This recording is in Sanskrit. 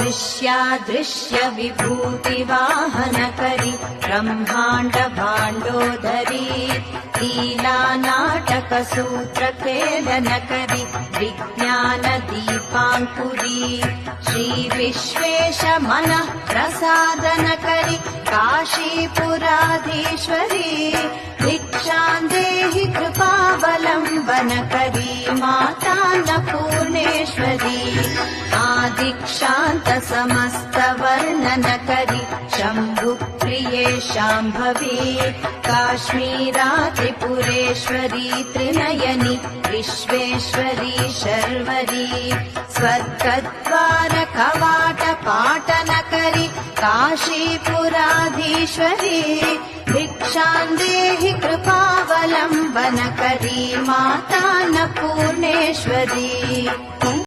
दृश्यादृश्य विभूतिवाहनकरि ब्रह्माण्ड भाण्डोदरी लीला नाटक सूत्रखेलनकरि विज्ञान दीपाङ्कुरी श्री विश्वेश मनः प्रसादनकरि काशीपुराधीश्वरी भिक्षां देहि कृपावलम्बनकरी मातान्नपूर्णेश्वरी आदिक्षान्त समस्त वर्णनकरि शम्भुप्रिये शाम्भवी काश्मीरा त्रिपुरेश्वरी त्रिनयनि विश्वेश्वरी शर्वरी स्वर्गद्वार कवाट पाटनकरि काशीपुराधीश्वरी भिक्षां देहि कृपावलम्बनकरी मातान्नपूर्णेश्वरी।